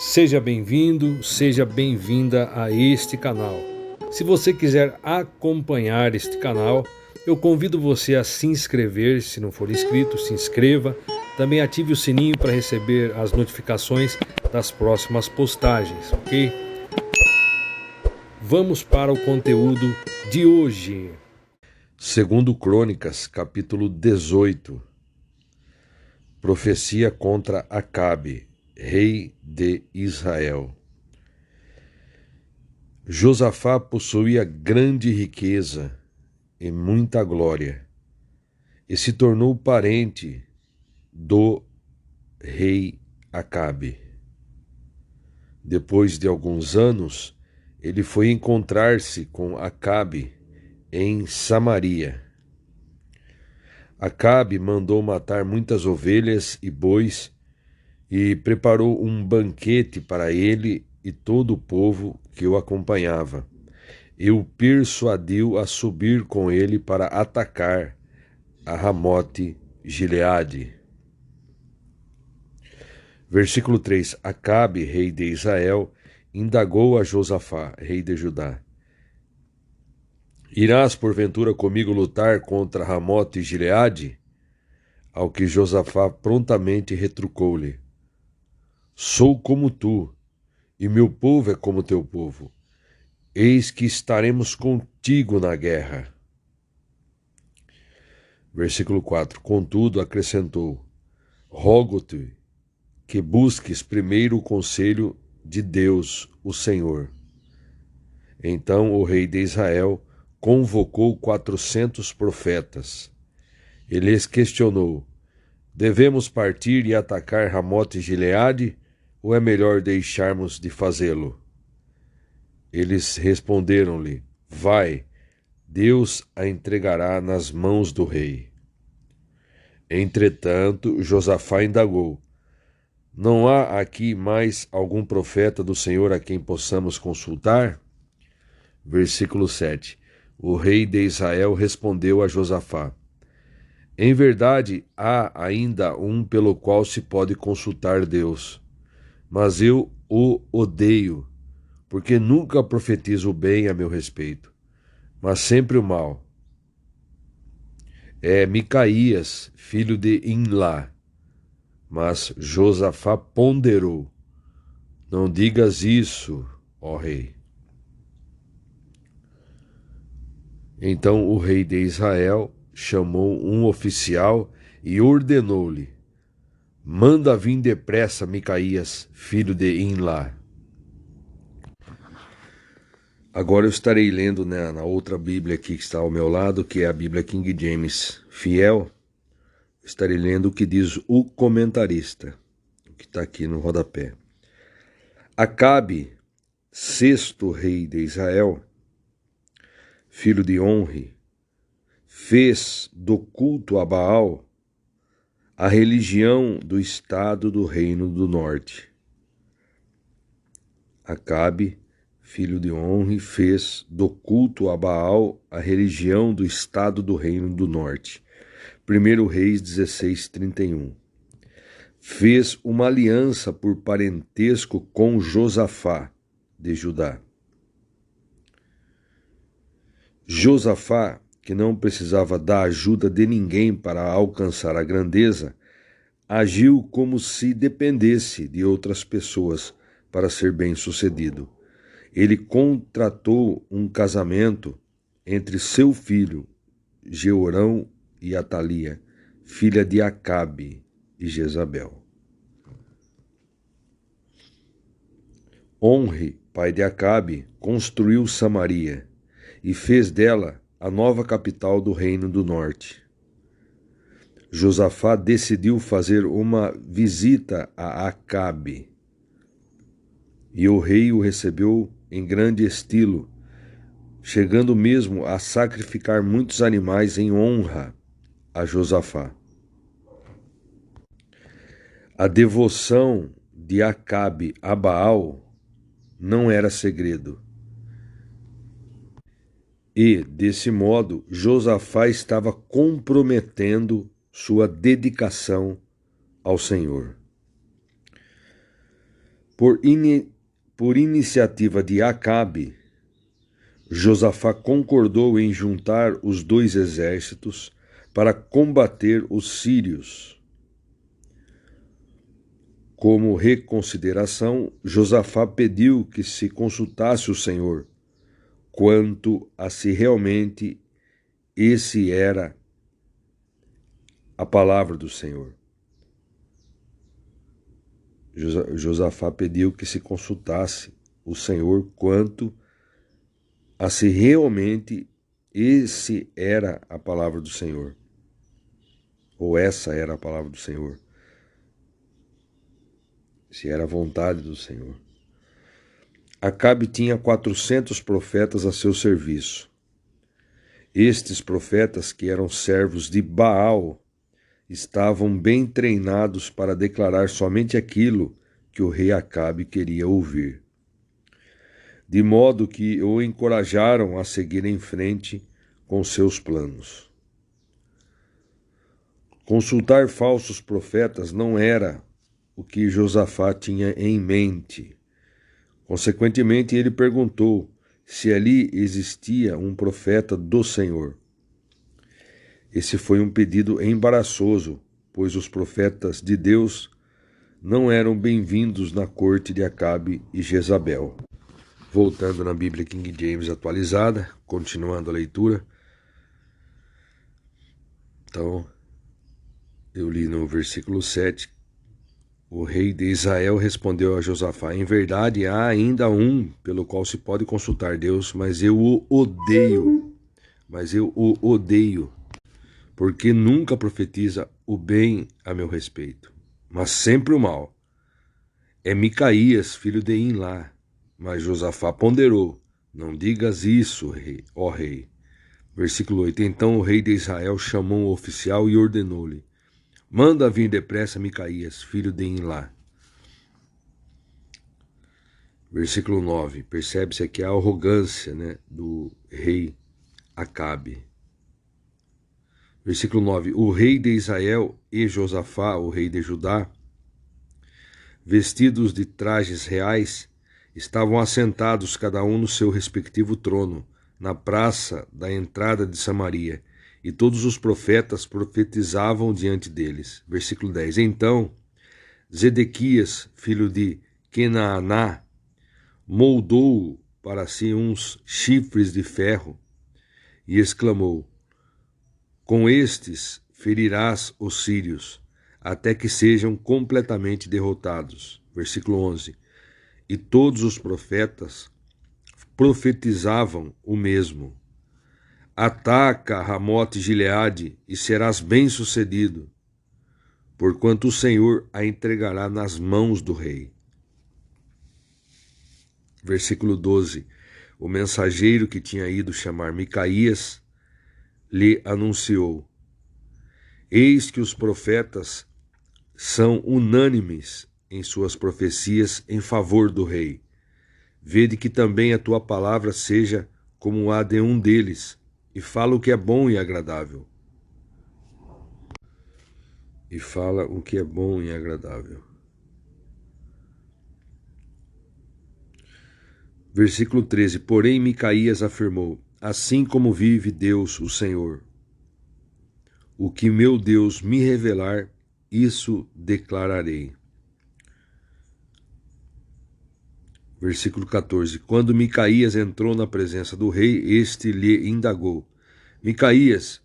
Seja bem-vindo, seja bem-vinda a este canal. Se você quiser acompanhar este canal, eu convido você a se inscrever. Se não for inscrito, se inscreva. Também ative o sininho para receber as notificações das próximas postagens, ok? Vamos para o conteúdo de hoje. Segundo Crônicas, capítulo 18. Profecia contra Acabe, rei de Israel. Josafá possuía grande riqueza e muita glória, e se tornou parente do rei Acabe. Depois de alguns anos, ele foi encontrar-se com Acabe em Samaria. Acabe mandou matar muitas ovelhas e bois e preparou um banquete para ele e todo o povo que o acompanhava, e o persuadiu a subir com ele para atacar a Ramote Gileade. Versículo 3. Acabe, rei de Israel, indagou a Josafá, rei de Judá: Irás porventura comigo lutar contra Ramote Gileade? Ao que Josafá prontamente retrucou-lhe: Sou como tu, e meu povo é como teu povo. Eis que estaremos contigo na guerra. Versículo 4. Contudo, acrescentou: Rogo-te que busques primeiro o conselho de Deus, o Senhor. Então o rei de Israel convocou 400 profetas. Ele lhes questionou: Devemos partir e atacar Ramote Gileade, ou é melhor deixarmos de fazê-lo? Eles responderam-lhe: Vai, Deus a entregará nas mãos do rei. Entretanto, Josafá indagou: Não há aqui mais algum profeta do Senhor a quem possamos consultar? Versículo 7. O rei de Israel respondeu a Josafá: Em verdade, há ainda um pelo qual se pode consultar Deus, mas eu o odeio, porque nunca profetizo o bem a meu respeito, mas sempre o mal. É Micaías, filho de Imlá. Mas Josafá ponderou: Não digas isso, ó rei. Então o rei de Israel chamou um oficial e ordenou-lhe: Manda vir depressa Micaías, filho de Imlá. Agora eu estarei lendo, né, na outra Bíblia aqui que está ao meu lado, que é a Bíblia King James Fiel. Estarei lendo o que diz o comentarista, que está aqui no rodapé. Acabe, sexto rei de Israel, filho de Onri, fez do culto a Baal a religião do estado do Reino do Norte. Acabe, filho de Onri, fez do culto a Baal a religião do estado do Reino do Norte. 1 Reis 16:31. Fez uma aliança por parentesco com Josafá, de Judá. Josafá, que não precisava da ajuda de ninguém para alcançar a grandeza, agiu como se dependesse de outras pessoas para ser bem-sucedido. Ele contratou um casamento entre seu filho, Jeorão, e Atalia, filha de Acabe e Jezabel. Onri, pai de Acabe, construiu Samaria e fez dela a nova capital do Reino do Norte. Josafá decidiu fazer uma visita a Acabe, e o rei o recebeu em grande estilo, chegando mesmo a sacrificar muitos animais em honra a Josafá. A devoção de Acabe a Baal não era segredo. E, desse modo, Josafá estava comprometendo sua dedicação ao Senhor. Por iniciativa de Acabe, Josafá concordou em juntar os dois exércitos para combater os sírios. Como reconsideração, Josafá pediu que se consultasse o Senhor quanto a se realmente esse era a palavra do Senhor. Josafá pediu que se consultasse o Senhor quanto a se realmente esse era a palavra do Senhor, ou essa era a palavra do Senhor, se era a vontade do Senhor. Acabe tinha 400 profetas a seu serviço. Estes profetas, que eram servos de Baal, estavam bem treinados para declarar somente aquilo que o rei Acabe queria ouvir. De modo que o encorajaram a seguir em frente com seus planos. Consultar falsos profetas não era o que Josafá tinha em mente. Consequentemente, ele perguntou se ali existia um profeta do Senhor. Esse foi um pedido embaraçoso, pois os profetas de Deus não eram bem-vindos na corte de Acabe e Jezabel. Voltando na Bíblia King James atualizada, continuando a leitura. Então, eu li no versículo 7, o rei de Israel respondeu a Josafá: em verdade, há ainda um pelo qual se pode consultar Deus, mas eu o odeio, porque nunca profetiza o bem a meu respeito, mas sempre o mal. É Micaías, filho de Imlá. Mas Josafá ponderou: não digas isso, ó rei. Versículo 8. Então o rei de Israel chamou o oficial e ordenou-lhe: manda vir depressa Micaías, filho de Imlá. Versículo 9. Percebe-se aqui a arrogância, do rei Acabe. Versículo 9. O rei de Israel e Josafá, o rei de Judá, vestidos de trajes reais, estavam assentados cada um no seu respectivo trono, na praça da entrada de Samaria, e todos os profetas profetizavam diante deles. Versículo 10. Então, Zedequias, filho de Kenaaná, moldou para si uns chifres de ferro e exclamou: com estes ferirás os sírios, até que sejam completamente derrotados. Versículo 11. E todos os profetas profetizavam o mesmo. Ataca Ramote Gileade e serás bem-sucedido, porquanto o Senhor a entregará nas mãos do rei. Versículo 12. O mensageiro que tinha ido chamar Micaías lhe anunciou: eis que os profetas são unânimes em suas profecias em favor do rei. Vede que também a tua palavra seja como a de um deles, e fala o que é bom e agradável. Versículo 13. Porém Micaías afirmou: assim como vive Deus, o Senhor, o que meu Deus me revelar, isso declararei. Versículo 14. Quando Micaías entrou na presença do rei, este lhe indagou: Micaías,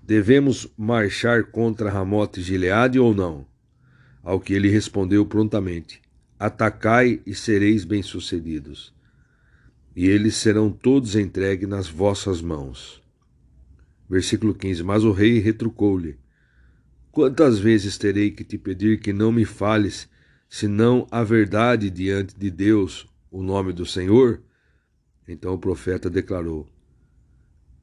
devemos marchar contra Ramote Gileade ou não? Ao que ele respondeu prontamente: atacai e sereis bem-sucedidos, e eles serão todos entregues nas vossas mãos. Versículo 15. Mas o rei retrucou-lhe: quantas vezes terei que te pedir que não me fales, senão a verdade diante de Deus, o nome do Senhor? Então o profeta declarou: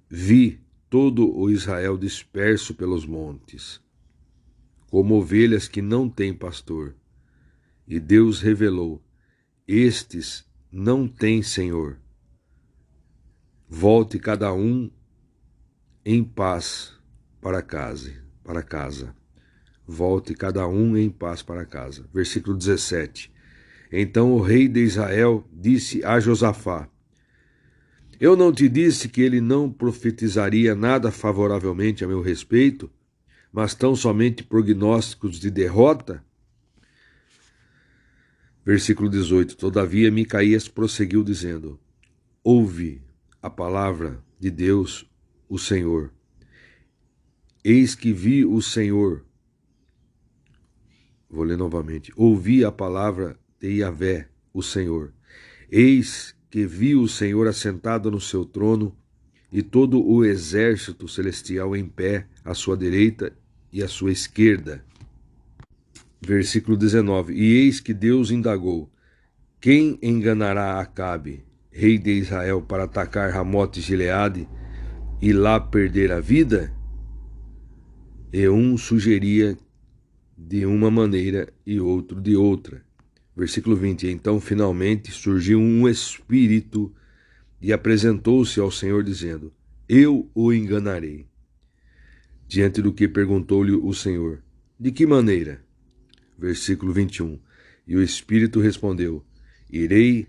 vi todo o Israel disperso pelos montes, como ovelhas que não têm pastor. E Deus revelou: estes não têm Senhor. Volte cada um em paz para casa. Volte cada um em paz para casa. Versículo 17. Então o rei de Israel disse a Josafá: Eu não te disse que ele não profetizaria nada favoravelmente a meu respeito, mas tão somente prognósticos de derrota? Versículo 18. Todavia Micaías prosseguiu dizendo: Ouve a palavra de Deus, o Senhor. Eis que vi o Senhor. Vou ler novamente. Ouvi a palavra de Yahvé, o Senhor. Eis que vi o Senhor assentado no seu trono e todo o exército celestial em pé, à sua direita e à sua esquerda. Versículo 19. E eis que Deus indagou: Quem enganará Acabe, rei de Israel, para atacar Ramote Gileade e lá perder a vida? E um sugeria de uma maneira e outro de outra. Versículo 20. Então finalmente surgiu um espírito e apresentou-se ao Senhor dizendo: Eu o enganarei. Diante do que perguntou-lhe o Senhor: De que maneira? Versículo 21. E o espírito respondeu: Irei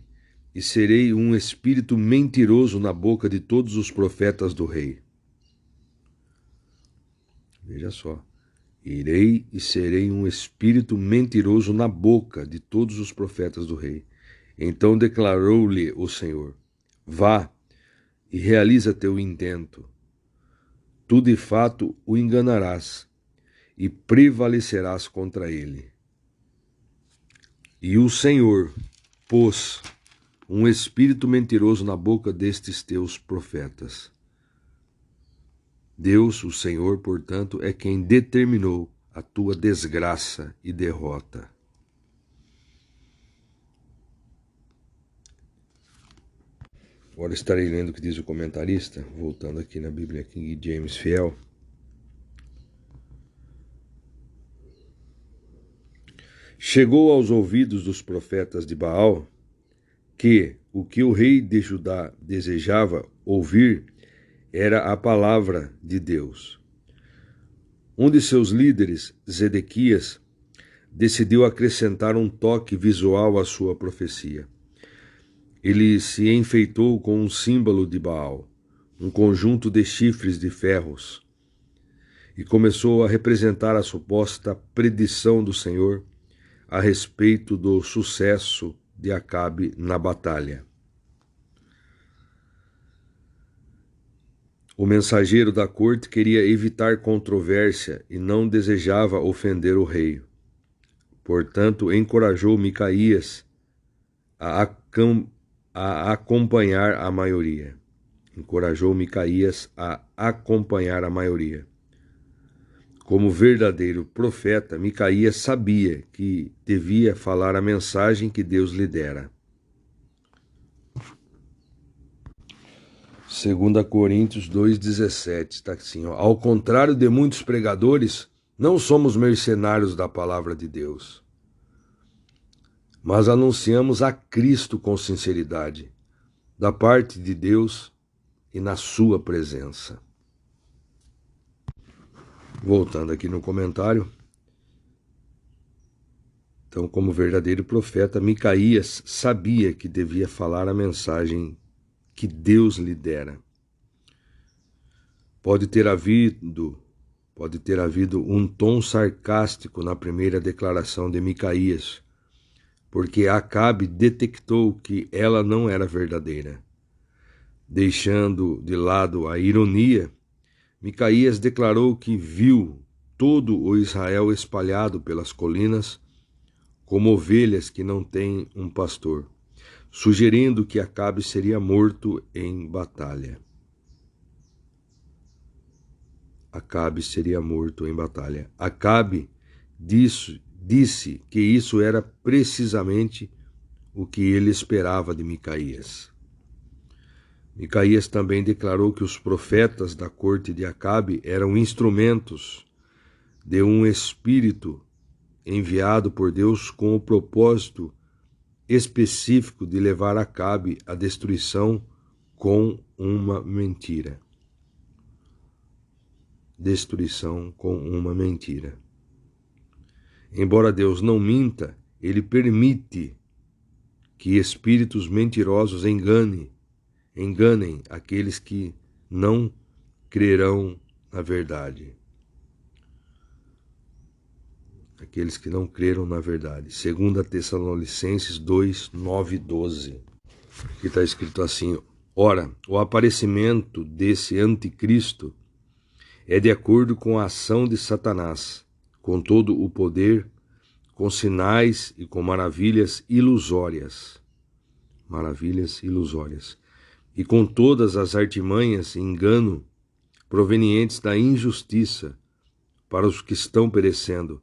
e serei um espírito mentiroso na boca de todos os profetas do rei. Veja só. Irei e serei um espírito mentiroso na boca de todos os profetas do rei. Então declarou-lhe o Senhor: Vá e realiza teu intento. Tu de fato o enganarás e prevalecerás contra ele. E o Senhor pôs um espírito mentiroso na boca destes teus profetas. Deus, o Senhor, portanto, é quem determinou a tua desgraça e derrota. Agora estarei lendo o que diz o comentarista, voltando aqui na Bíblia King James Fiel. Chegou aos ouvidos dos profetas de Baal que o que o rei de Judá desejava ouvir era a palavra de Deus. Um de seus líderes, Zedequias, decidiu acrescentar um toque visual à sua profecia. Ele se enfeitou com um símbolo de Baal, um conjunto de chifres de ferros, e começou a representar a suposta predição do Senhor a respeito do sucesso de Acabe na batalha. O mensageiro da corte queria evitar controvérsia e não desejava ofender o rei. Portanto, encorajou Micaías a acompanhar a maioria. Encorajou Micaías a acompanhar a maioria. Como verdadeiro profeta, Micaías sabia que devia falar a mensagem que Deus lhe dera. 2 Coríntios 2,17, está assim, ó, ao contrário de muitos pregadores, não somos mercenários da palavra de Deus, mas anunciamos a Cristo com sinceridade, da parte de Deus e na sua presença. Voltando aqui no comentário, então, como verdadeiro profeta, Micaías sabia que devia falar a mensagem que Deus lhe dera. Pode ter havido um tom sarcástico na primeira declaração de Micaías, porque Acabe detectou que ela não era verdadeira. Deixando de lado a ironia, Micaías declarou que viu todo o Israel espalhado pelas colinas como ovelhas que não têm um pastor, sugerindo que Acabe seria morto em batalha. Acabe seria morto em batalha. Acabe disse que isso era precisamente o que ele esperava de Micaías. Micaías também declarou que os profetas da corte de Acabe eram instrumentos de um espírito enviado por Deus com o propósito específico de levar Acabe à destruição com uma mentira. Destruição com uma mentira. Embora Deus não minta, ele permite que espíritos mentirosos enganem aqueles que não crerão na verdade. Aqueles que não creram na verdade. 2 Tessalonicenses 2, 9 e 12. Que está escrito assim: ora, o aparecimento desse anticristo é de acordo com a ação de Satanás, com todo o poder, com sinais e com maravilhas ilusórias. Maravilhas ilusórias. E com todas as artimanhas e engano provenientes da injustiça para os que estão perecendo,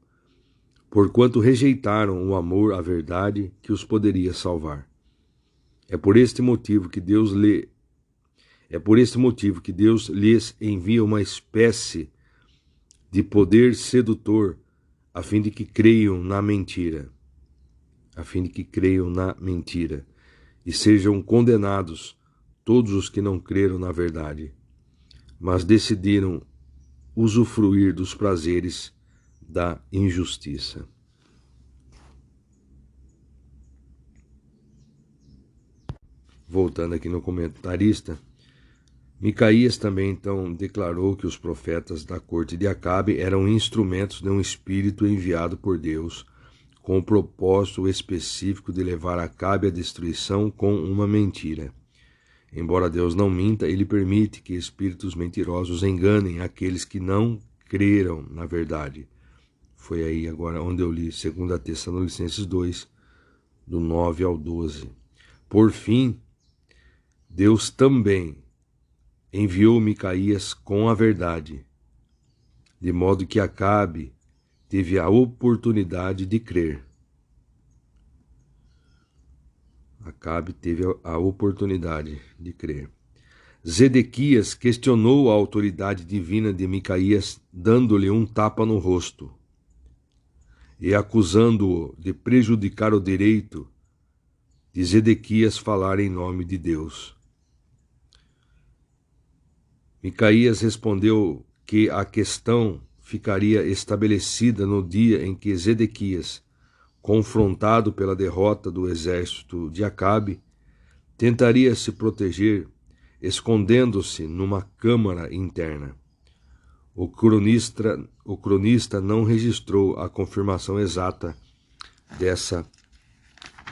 porquanto rejeitaram o amor à verdade que os poderia salvar. É por este motivo que Deus lhes envia uma espécie de poder sedutor, a fim de que creiam na mentira. E sejam condenados todos os que não creram na verdade, mas decidiram usufruir dos prazeres da injustiça. Voltando aqui no comentarista, Micaías também então declarou que os profetas da corte de Acabe eram instrumentos de um espírito enviado por Deus, com o propósito específico de levar Acabe à destruição com uma mentira. Embora Deus não minta, ele permite que espíritos mentirosos enganem aqueles que não creram na verdade. Foi aí agora onde eu li 2 Tessalonicenses 2, do 9 ao 12. Por fim, Deus também enviou Micaías com a verdade, de modo que Acabe teve a oportunidade de crer. Zedequias questionou a autoridade divina de Micaías, dando-lhe um tapa no rosto e acusando-o de prejudicar o direito de Zedequias falar em nome de Deus. Micaías respondeu que a questão ficaria estabelecida no dia em que Zedequias, confrontado pela derrota do exército de Acabe, tentaria se proteger escondendo-se numa câmara interna. O cronista não registrou a confirmação exata dessa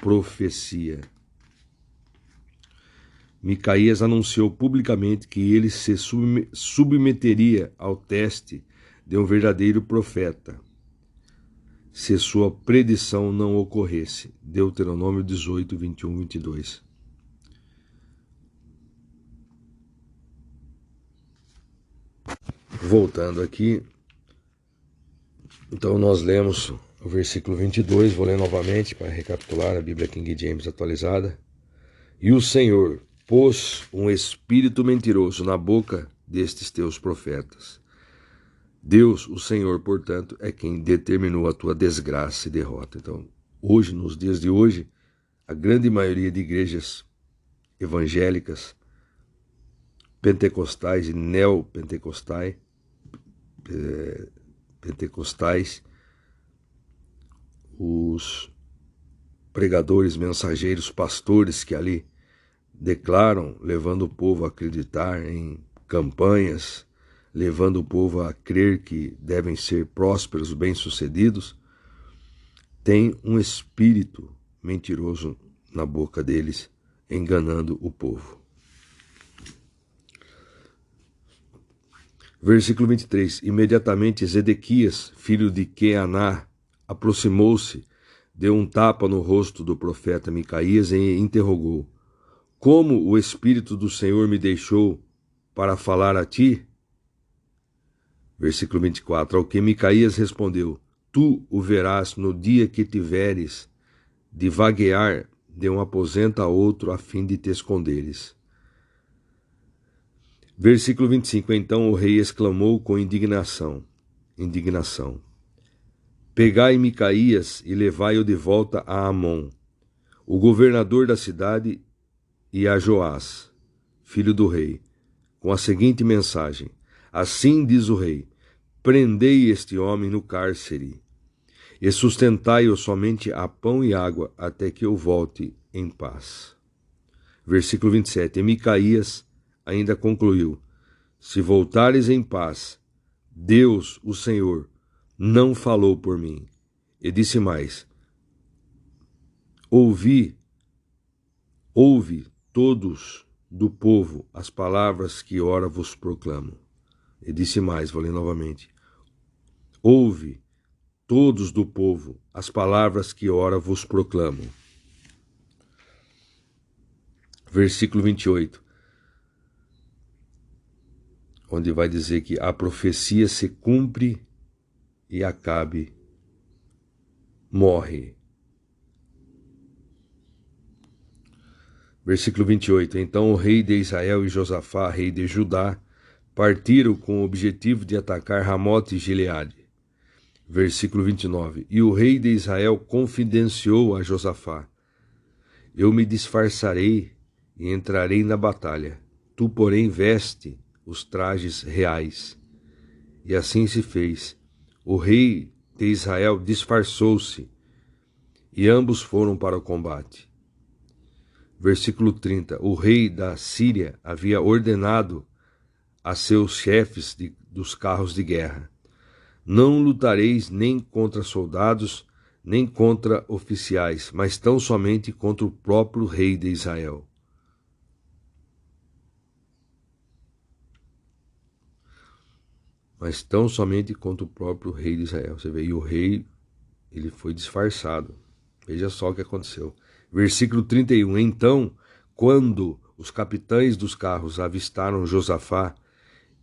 profecia. Micaías anunciou publicamente que ele se submeteria ao teste de um verdadeiro profeta, se sua predição não ocorresse. Deuteronômio 18, 21, 22. Voltando aqui, então nós lemos o versículo 22, vou ler novamente para recapitular a Bíblia King James atualizada. E o Senhor pôs um espírito mentiroso na boca destes teus profetas. Deus, o Senhor, portanto, é quem determinou a tua desgraça e derrota. Então, hoje, nos dias de hoje, a grande maioria de igrejas evangélicas, pentecostais e neopentecostais, os pregadores, mensageiros, pastores que ali declaram, levando o povo a acreditar em campanhas, levando o povo a crer que devem ser prósperos, bem-sucedidos, tem um espírito mentiroso na boca deles, enganando o povo. Versículo 23. Imediatamente Zedequias, filho de Queaná, aproximou-se, deu um tapa no rosto do profeta Micaías e interrogou: como o Espírito do Senhor me deixou para falar a ti? Versículo 24. Ao que Micaías respondeu: tu o verás no dia que tiveres de vaguear de um aposento a outro, a fim de te esconderes. Versículo 25. Então o rei exclamou com indignação: pegai Micaías e levai-o de volta a Amon, o governador da cidade, e a Joás, filho do rei, com a seguinte mensagem: assim diz o rei, prendei este homem no cárcere, e sustentai-o somente a pão e água, até que eu volte em paz. Versículo 27. E Micaías ainda concluiu: se voltares em paz, Deus, o Senhor, não falou por mim. E disse mais: ouve todos do povo as palavras que ora vos proclamo. E disse mais, vou ler novamente: ouve todos do povo as palavras que ora vos proclamo. Versículo 28, onde vai dizer que a profecia se cumpre e Acabe morre. Versículo 28. Então o rei de Israel e Josafá, rei de Judá, partiram com o objetivo de atacar Ramote e Gileade. Versículo 29. E o rei de Israel confidenciou a Josafá: eu me disfarçarei e entrarei na batalha. Tu, porém, veste os trajes reais. E assim se fez. O rei de Israel disfarçou-se e ambos foram para o combate. Versículo 30. O rei da Síria havia ordenado a seus chefes dos carros de guerra: não lutareis nem contra soldados, nem contra oficiais, mas tão somente contra o próprio rei de Israel. Mas tão somente contra o próprio rei de Israel. Você vê, e o rei, ele foi disfarçado. Veja só o que aconteceu. Versículo 31. Então, quando os capitães dos carros avistaram Josafá,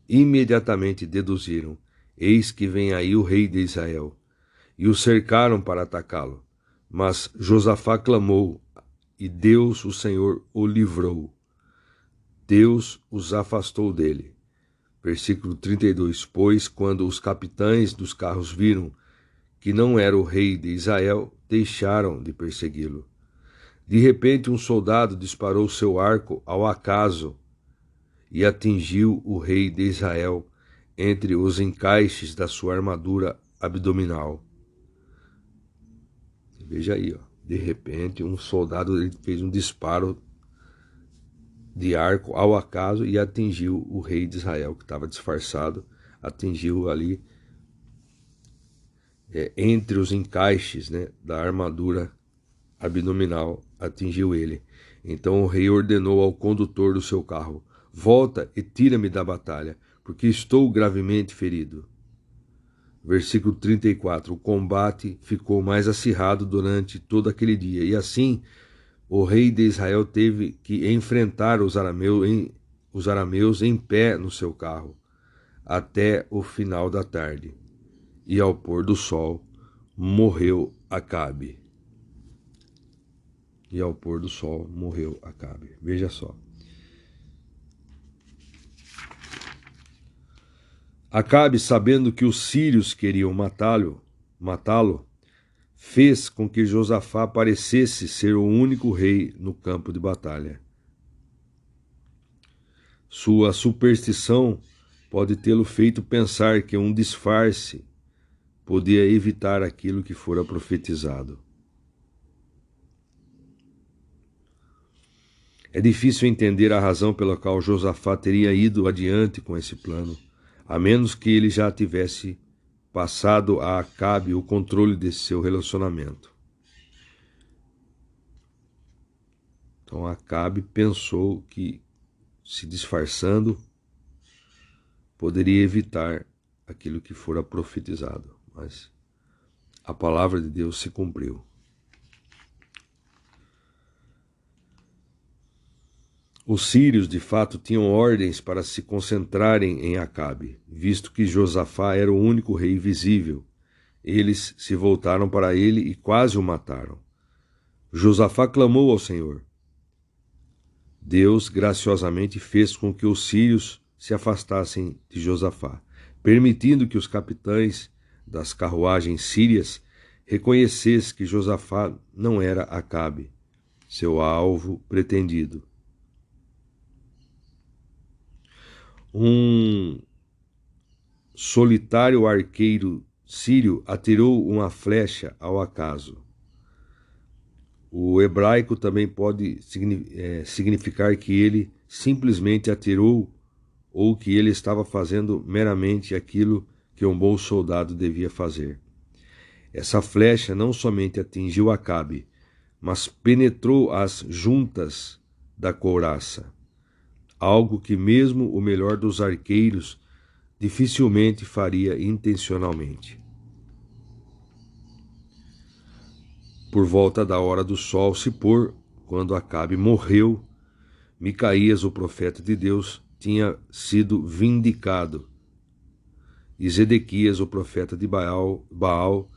imediatamente deduziram: eis que vem aí o rei de Israel. E o cercaram para atacá-lo. Mas Josafá clamou, e Deus, o Senhor, o livrou. Deus os afastou dele. Versículo 32. Pois, quando os capitães dos carros viram que não era o rei de Israel, deixaram de persegui-lo. De repente, um soldado disparou seu arco ao acaso e atingiu o rei de Israel entre os encaixes da sua armadura abdominal. Veja aí, ó. De repente, um soldado fez um disparo de arco ao acaso e atingiu o rei de Israel, que estava disfarçado, atingiu ali entre os encaixes, né, da armadura abdominal, atingiu ele. Então o rei ordenou ao condutor do seu carro: volta e tira-me da batalha, porque estou gravemente ferido. Versículo 34. O combate ficou mais acirrado durante todo aquele dia, e assim o rei de Israel teve que enfrentar os arameus em pé no seu carro, até o final da tarde. E ao pôr do sol, morreu Acabe. E ao pôr do sol, morreu Acabe. Veja só. Acabe, sabendo que os sírios queriam matá-lo, fez com que Josafá parecesse ser o único rei no campo de batalha. Sua superstição pode tê-lo feito pensar que um disfarce podia evitar aquilo que fora profetizado. É difícil entender a razão pela qual Josafá teria ido adiante com esse plano, a menos que ele já tivesse passado a Acabe o controle desse seu relacionamento. Então Acabe pensou que, se disfarçando, poderia evitar aquilo que fora profetizado, mas a palavra de Deus se cumpriu. Os sírios, de fato, tinham ordens para se concentrarem em Acabe, visto que Josafá era o único rei visível. Eles se voltaram para ele e quase o mataram. Josafá clamou ao Senhor. Deus graciosamente fez com que os sírios se afastassem de Josafá, permitindo que os capitães das carruagens sírias reconhecessem que Josafá não era Acabe, seu alvo pretendido. Um solitário arqueiro sírio atirou uma flecha ao acaso. O hebraico também pode significar que ele simplesmente atirou ou que ele estava fazendo meramente aquilo que um bom soldado devia fazer. Essa flecha não somente atingiu Acabe, mas penetrou as juntas da couraça, algo que mesmo o melhor dos arqueiros dificilmente faria intencionalmente. Por volta da hora do sol se pôr, quando Acabe morreu, Micaías, o profeta de Deus, tinha sido vindicado, e Zedequias, o profeta de Baal,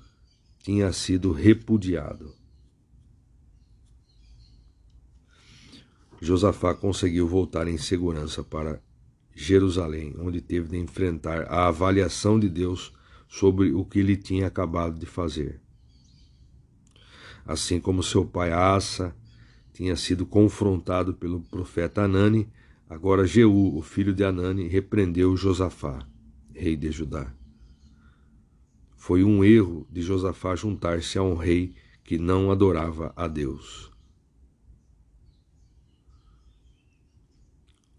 tinha sido repudiado. Josafá conseguiu voltar em segurança para Jerusalém, onde teve de enfrentar a avaliação de Deus sobre o que ele tinha acabado de fazer. Assim como seu pai Asa tinha sido confrontado pelo profeta Anani, agora Jeú, o filho de Anani, repreendeu Josafá, rei de Judá. Foi um erro de Josafá juntar-se a um rei que não adorava a Deus.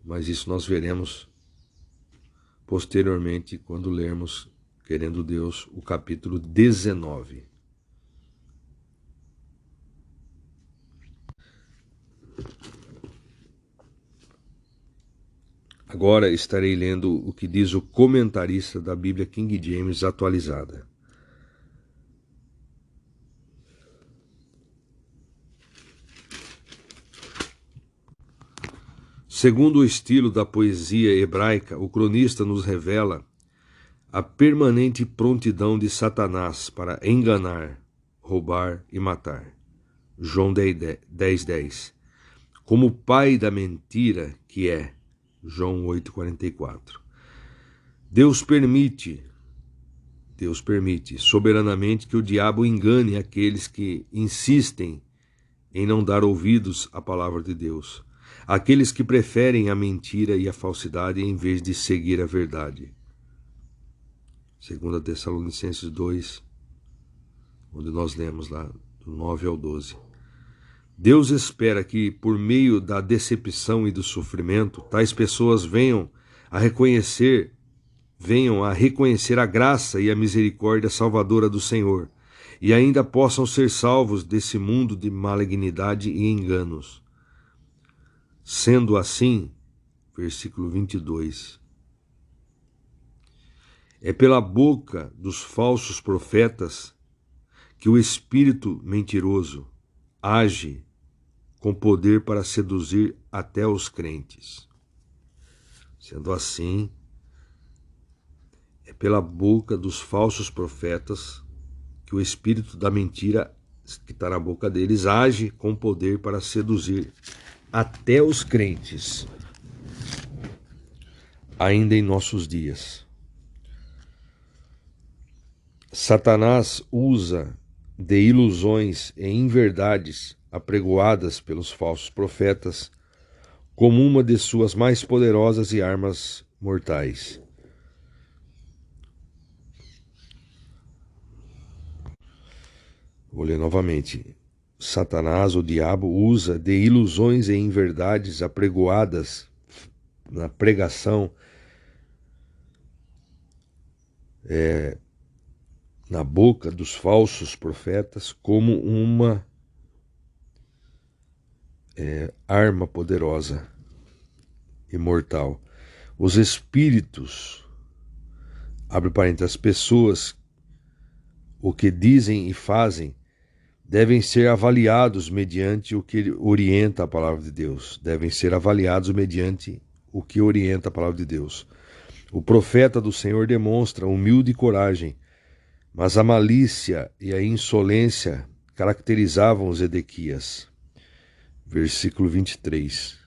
Mas isso nós veremos posteriormente quando lermos, querendo Deus, o capítulo 19. Agora estarei lendo o que diz o comentarista da Bíblia King James atualizada. Segundo o estilo da poesia hebraica, o cronista nos revela a permanente prontidão de Satanás para enganar, roubar e matar. João 10:10. Como pai da mentira que é. João 8:44. Deus permite soberanamente que o diabo engane aqueles que insistem em não dar ouvidos à palavra de Deus, aqueles que preferem a mentira e a falsidade em vez de seguir a verdade. 2 Tessalonicenses 2, onde nós lemos lá do 9 ao 12. Deus espera que, por meio da decepção e do sofrimento, tais pessoas venham a reconhecer a graça e a misericórdia salvadora do Senhor, e ainda possam ser salvos desse mundo de malignidade e enganos. Sendo assim, versículo 22, é pela boca dos falsos profetas que o espírito mentiroso age com poder para seduzir até os crentes. Sendo assim, é pela boca dos falsos profetas que o espírito da mentira que está na boca deles age com poder para seduzir até os crentes, ainda em nossos dias. Satanás usa de ilusões e inverdades apregoadas pelos falsos profetas como uma de suas mais poderosas e armas mortais. Vou ler novamente. Satanás, o diabo, usa de ilusões e inverdades apregoadas na pregação, na boca dos falsos profetas, como uma arma poderosa e mortal. Os espíritos, abre parênteses, as pessoas, o que dizem e fazem, devem ser avaliados mediante o que orienta a palavra de Deus. Devem ser avaliados mediante o que orienta a palavra de Deus. O profeta do Senhor demonstra humilde coragem, mas a malícia e a insolência caracterizavam Zedequias. Versículo 23.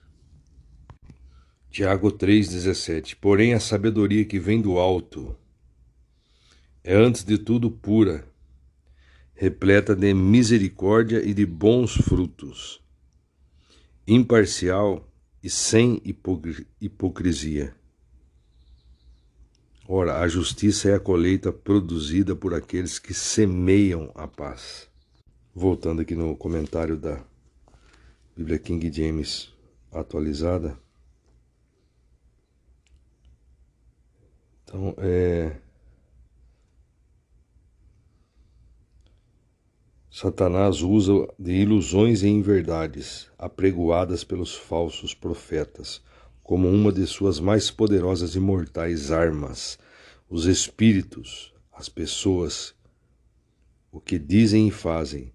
Tiago 3,17. Porém, a sabedoria que vem do alto é antes de tudo pura, repleta de misericórdia e de bons frutos, imparcial e sem hipocrisia. Ora, a justiça é a colheita produzida por aqueles que semeiam a paz. Voltando aqui no comentário da Bíblia King James atualizada. Então, Satanás usa de ilusões e inverdades apregoadas pelos falsos profetas como uma de suas mais poderosas e mortais armas. Os espíritos, as pessoas, o que dizem e fazem,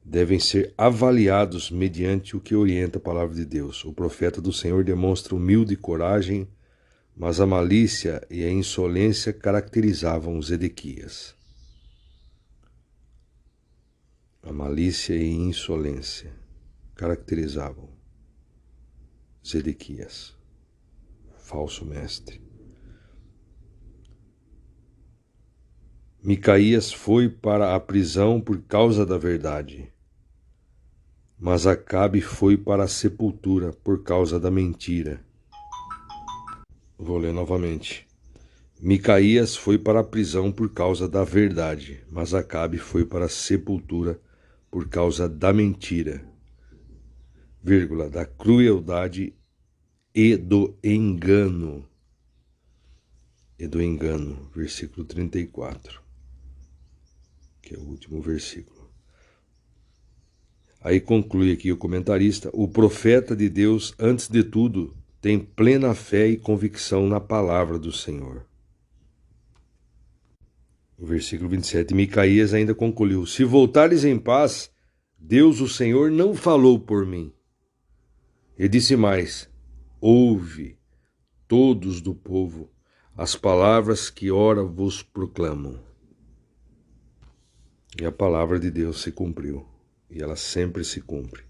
devem ser avaliados mediante o que orienta a palavra de Deus. O profeta do Senhor demonstra humilde coragem, mas a malícia e a insolência caracterizavam os Edequias. A malícia e insolência caracterizavam Zedequias, falso mestre. Micaías foi para a prisão por causa da verdade, mas Acabe foi para a sepultura por causa da mentira. Vou ler novamente. Micaías foi para a prisão por causa da verdade, mas Acabe foi para a sepultura por causa da mentira, da crueldade e do engano. Versículo 34, que é o último versículo. Aí conclui aqui o comentarista: o profeta de Deus, antes de tudo, tem plena fé e convicção na palavra do Senhor. O versículo 27, Micaías ainda concluiu: se voltares em paz, Deus, o Senhor, não falou por mim. E disse mais: ouve, todos do povo, as palavras que ora vos proclamam. E a palavra de Deus se cumpriu, e ela sempre se cumpre.